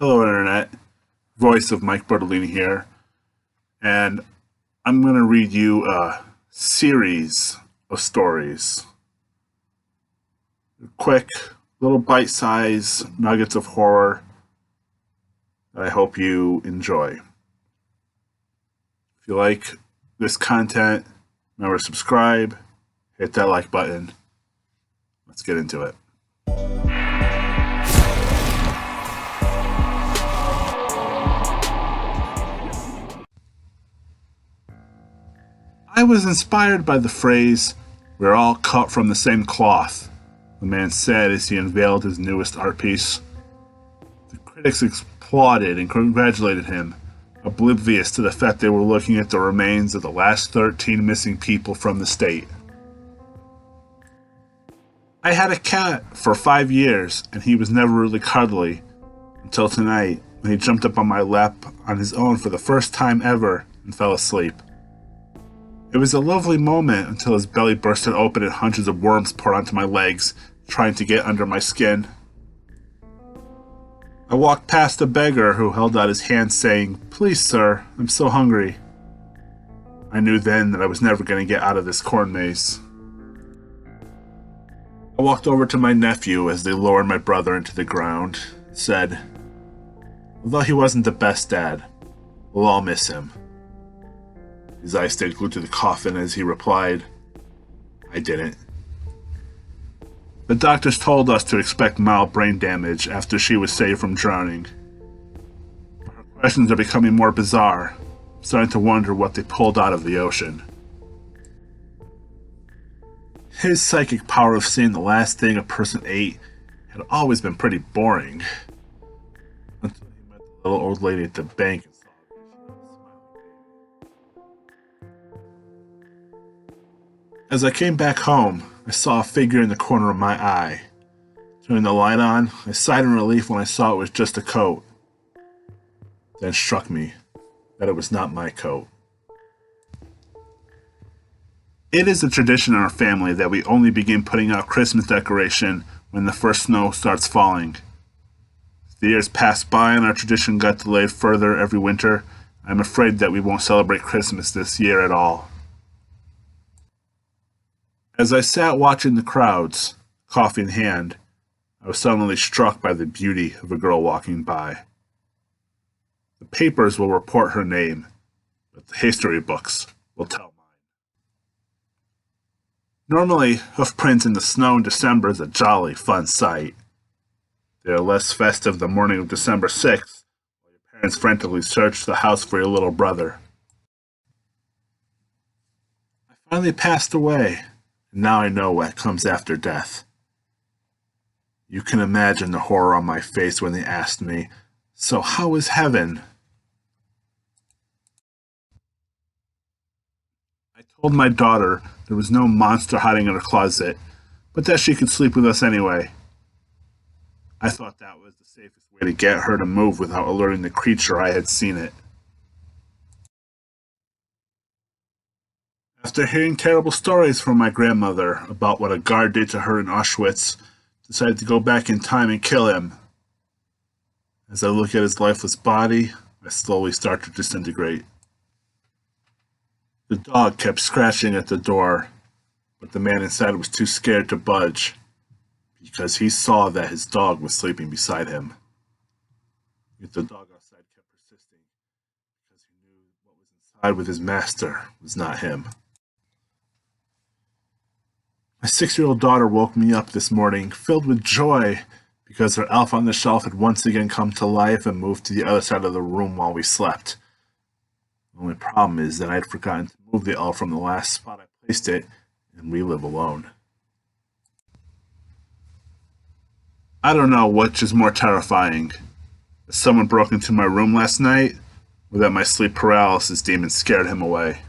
Hello, Internet. Voice of Mike Bertolini here, and I'm going to read you a series of stories. Quick, little bite-sized nuggets of horror that I hope you enjoy. If you like this content, remember to subscribe, hit that like button. Let's get into it. I was inspired by the phrase, "We're all cut from the same cloth," the man said as he unveiled his newest art piece. The critics applauded and congratulated him, oblivious to the fact they were looking at the remains of the last 13 missing people from the state. I had a cat for 5 years, and he was never really cuddly, until tonight, when he jumped up on my lap on his own for the first time ever and fell asleep. It was a lovely moment until his belly bursted open and hundreds of worms poured onto my legs, trying to get under my skin. I walked past a beggar who held out his hand saying, "Please, sir, I'm so hungry." I knew then that I was never going to get out of this corn maze. I walked over to my nephew as they lowered my brother into the ground, and said, "Although he wasn't the best dad, we'll all miss him." His eyes stayed glued to the coffin as he replied, "I didn't." The doctors told us to expect mild brain damage after she was saved from drowning. Her questions are becoming more bizarre. I'm starting to wonder what they pulled out of the ocean. His psychic power of seeing the last thing a person ate had always been pretty boring. Until he met the little old lady at the bank and saw her smiling. As I came back home, I saw a figure in the corner of my eye. Turning the light on, I sighed in relief when I saw it was just a coat. Then it struck me that it was not my coat. It is a tradition in our family that we only begin putting out Christmas decoration when the first snow starts falling. As the years passed by and our tradition got delayed further every winter, I'm afraid that we won't celebrate Christmas this year at all. As I sat watching the crowds, coffee in hand, I was suddenly struck by the beauty of a girl walking by. The papers will report her name, but the history books will tell mine. Normally, hoofprints in the snow in December is a jolly, fun sight. They are less festive the morning of December 6th, while your parents frantically search the house for your little brother. I finally passed away, and now I know what comes after death. You can imagine the horror on my face when they asked me, "So how is heaven?" I told my daughter there was no monster hiding in her closet, but that she could sleep with us anyway. I thought that was the safest way to get her to move without alerting the creature I had seen it. After hearing terrible stories from my grandmother about what a guard did to her in Auschwitz, decided to go back in time and kill him. As I look at his lifeless body, I slowly start to disintegrate. The dog kept scratching at the door, but the man inside was too scared to budge, because he saw that his dog was sleeping beside him. Yet the dog outside kept persisting, because he knew what was inside with his master was not him. My 6-year-old daughter woke me up this morning, filled with joy, because her elf on the shelf had once again come to life and moved to the other side of the room while we slept. The only problem is that I had forgotten to move the elf from the last spot I placed it, and we live alone. I don't know which is more terrifying, that someone broke into my room last night, or that my sleep paralysis demon scared him away.